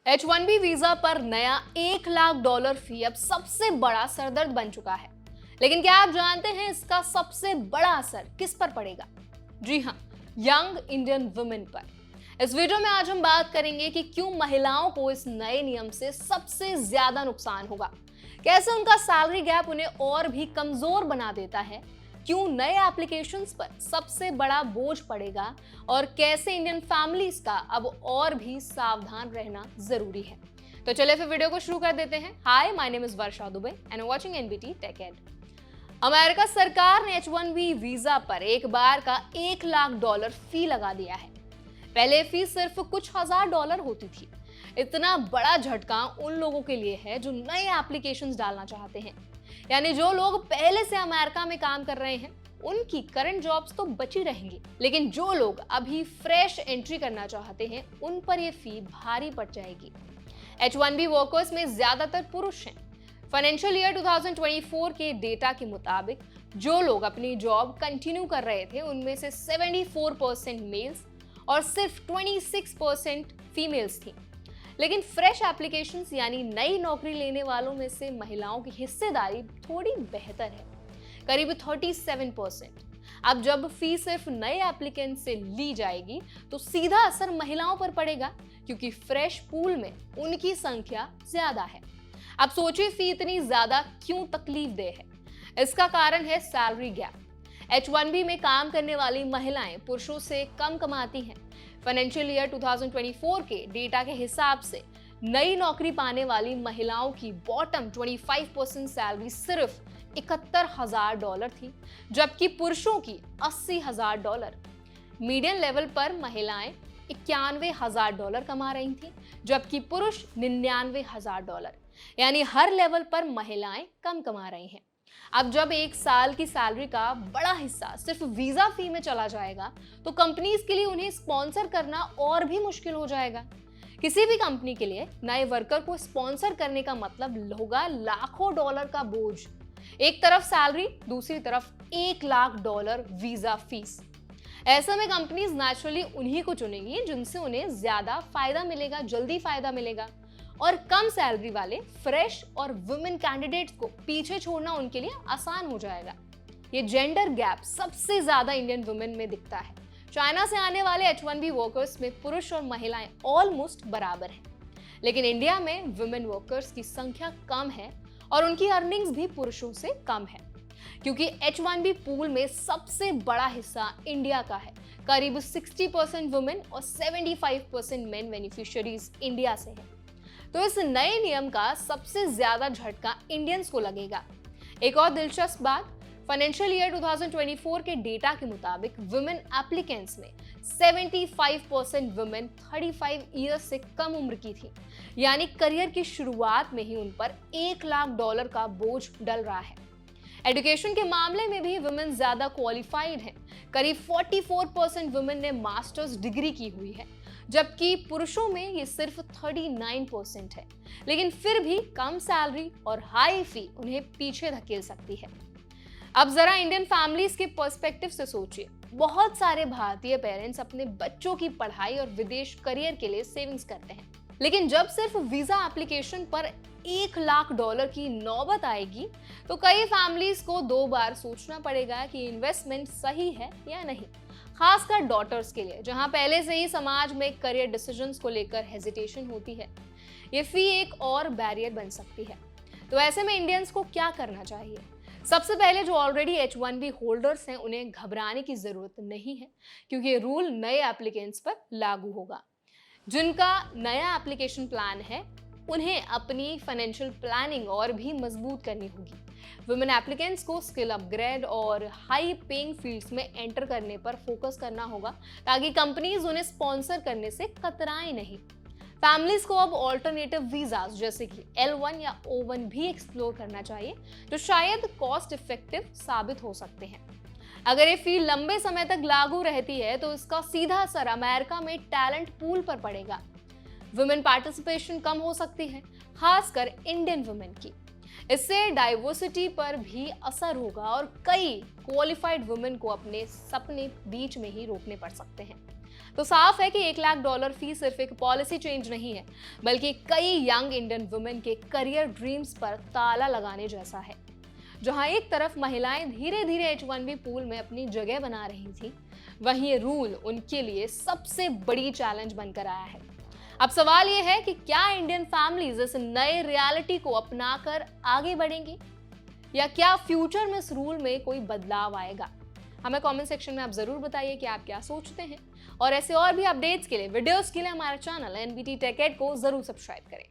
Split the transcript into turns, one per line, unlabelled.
H1B visa पर नया $1 लाख फी अब सबसे बड़ा सरदर्द बन चुका है। लेकिन क्या आप जानते हैं इसका सबसे बड़ा असर किस पर पड़ेगा? जी हाँ, यंग इंडियन वुमेन पर। इस वीडियो में आज हम बात करेंगे कि क्यों महिलाओं को इस नए नियम से सबसे ज्यादा नुकसान होगा, कैसे उनका सैलरी गैप उन्हें और भी कमजोर बना देता है, क्यों नए एप्लीकेशंस पर सबसे बड़ा बोझ पड़ेगा और कैसे इंडियन फैमिलीज का अब और भी सावधान रहना जरूरी है। तो चलिए फिर वीडियो को शुरू कर देते हैं। Hi, my name is Varsha Dubey and watching NBT tech ed. America सरकार ने H1B वीजा पर एक बार का $1 लाख फी लगा दिया है। पहले फी सिर्फ कुछ $1000 होती थी। इतना बड़ा झटका उन लोगों के लिए है जो नए एप्लीकेशंस डालना चाहते हैं, यानी जो लोग पहले से अमेरिका में काम कर रहे हैं उनकी करंट जॉब्स तो बची रहेंगी, लेकिन जो लोग अभी फ्रेश एंट्री करना चाहते हैं उन पर यह फी भारी पड़ जाएगी। H1B वर्कर्स में ज्यादातर पुरुष हैं। फाइनेंशियल ईयर 2024 के डेटा के मुताबिक जो लोग अपनी जॉब कंटिन्यू कर रहे थे उनमें से 74% मेल्स और सिर्फ 26% फीमेल्स थी। लेकिन फ्रेश एप्लीकेशंस यानी नई नौकरी लेने वालों में से महिलाओं की हिस्सेदारी थोड़ी बेहतर है, करीब 37%। अब जब फी सिर्फ नए एप्लीकेंट से ली जाएगी तो सीधा असर महिलाओं पर पड़ेगा, क्योंकि फ्रेश पूल में उनकी संख्या ज्यादा है। अब सोचिए फी इतनी ज्यादा क्यों तकलीफदेह है। इसका कारण है सैलरी गैप। H1B में काम करने वाली महिलाएं पुरुषों से कम कमाती हैं। फाइनेंशियल ईयर 2024 के डेटा के हिसाब से नई नौकरी पाने वाली महिलाओं की बॉटम 25% सैलरी सिर्फ $71,000 थी, जबकि पुरुषों की $80,000। मीडियन लेवल पर महिलाएं $91,000 कमा रही थी, जबकि पुरुष $99,000, यानी हर लेवल पर महिलाएं कम कमा रही हैं। अब जब एक साल की सैलरी का बड़ा हिस्सा सिर्फ वीजा फी में चला जाएगा तो कंपनीज के लिए उन्हें स्पॉन्सर करना और भी मुश्किल हो जाएगा। किसी भी कंपनी के लिए नए वर्कर को स्पॉन्सर करने का मतलब होगा लाखों डॉलर का बोझ। एक तरफ सैलरी, दूसरी तरफ $1 लाख वीजा फीस। ऐसे में कंपनीज नेचुरली उन्हीं को चुनेंगी जिनसे उन्हें ज्यादा फायदा मिलेगा, जल्दी फायदा मिलेगा, और कम सैलरी वाले फ्रेश और वुमेन कैंडिडेट्स को पीछे छोड़ना उनके लिए आसान हो जाएगा। ये जेंडर गैप सबसे ज्यादा इंडियन वुमेन में दिखता है। चाइना से आने वाले H1B वर्कर्स में पुरुष और महिलाएं ऑलमोस्ट बराबर हैं, लेकिन इंडिया में वुमेन वर्कर्स की संख्या कम है और उनकी अर्निंग्स भी पुरुषों से कम है, क्योंकि H1B पूल में सबसे बड़ा हिस्सा इंडिया का है। करीब 60% वुमेन और 75% मेन बेनिफिशियरीज इंडिया से है। तो इस नए नियम का सबसे ज्यादा झटका इंडियंस को लगेगा। एक और दिलचस्प बात, फाइनेंशियल ईयर 2024 के डेटा के मुताबिक वुमेन एप्लीकेंट्स में 75% वुमेन 35 ईयर्स से कम उम्र की थी, यानी करियर की शुरुआत में ही उन पर $1 लाख का बोझ डल रहा है। एजुकेशन के मामले में भी वुमेन ज्यादा क्वालिफाइड हैं। करीब 44% वुमेन ने मास्टर्स डिग्री की हुई है, जबकि पुरुषों में ये सिर्फ 39% है। लेकिन फिर भी कम सैलरी और हाई फी उन्हें पीछे धकेल सकती है। अब जरा इंडियन फैमिलीज के पर्सपेक्टिव से सोचिए। बहुत सारे भारतीय पेरेंट्स अपने बच्चों की पढ़ाई और विदेश करियर के लिए सेविंग्स करते हैं, लेकिन जब सिर्फ वीजा एप्लीकेशन पर $1 लाख की नौबत आएगी तो कई फैमिलीज को 2 बार सोचना पड़ेगा कि इन्वेस्टमेंट सही है या नहीं, खासकर डॉटर्स के लिए, जहां पहले से ही समाज में करियर डिसीजंस को लेकर हेजिटेशन होती है। ये फी एक और बैरियर बन सकती है। तो ऐसे में इंडियंस को क्या करना चाहिए? सबसे पहले जो ऑलरेडी H1B होल्डर्स हैं उन्हें घबराने की जरूरत नहीं है, क्योंकि ये रूल नए एप्लीकेंट्स पर लागू होगा। जिनका नया एप्लीकेशन प्लान है उन्हें अपनी फाइनेंशियल प्लानिंग और भी मजबूत करनी होगी। वुमेन एप्लीकेंट्स को स्किल अपग्रेड और हाई पेइंग फील्ड्स में एंटर करने पर फोकस करना होगा, ताकि कंपनीज उन्हें स्पॉन्सर करने से कतराएं नहीं। फैमिलीज को अब ऑल्टरनेटिव वीजास जैसे कि L1 या O1 भी एक्सप्लोर करना चाहिए, जो शायद कॉस्ट इफेक्टिव साबित हो सकते हैं। अगर ये फी लंबे समय तक लागू रहती है तो इसका सीधा असर अमेरिका में टैलेंट पूल पर पड़ेगा। वुमेन पार्टिसिपेशन कम हो सकती है, खासकर इंडियन वुमेन की। इससे डाइवर्सिटी पर भी असर होगा और कई क्वालिफाइड वुमेन को अपने सपने बीच में ही रोकने पड़ सकते हैं। तो साफ है कि $1 लाख फी सिर्फ एक पॉलिसी चेंज नहीं है, बल्कि कई यंग इंडियन वुमेन के करियर ड्रीम्स पर ताला लगाने जैसा है। जहां एक तरफ महिलाएं धीरे धीरे H1B पूल में अपनी जगह बना रही थी, वहीं ये रूल उनके लिए सबसे बड़ी चैलेंज बनकर आया है। अब सवाल ये है कि क्या इंडियन फैमिलीज इस नए रियलिटी को अपनाकर आगे बढ़ेंगी, या क्या फ्यूचर में इस रूल में कोई बदलाव आएगा? हमें कमेंट सेक्शन में आप जरूर बताइए कि आप क्या सोचते हैं, और ऐसे और भी अपडेट्स के लिए, वीडियोस के लिए हमारे चैनल NBT Tech Ed को जरूर सब्सक्राइब करें।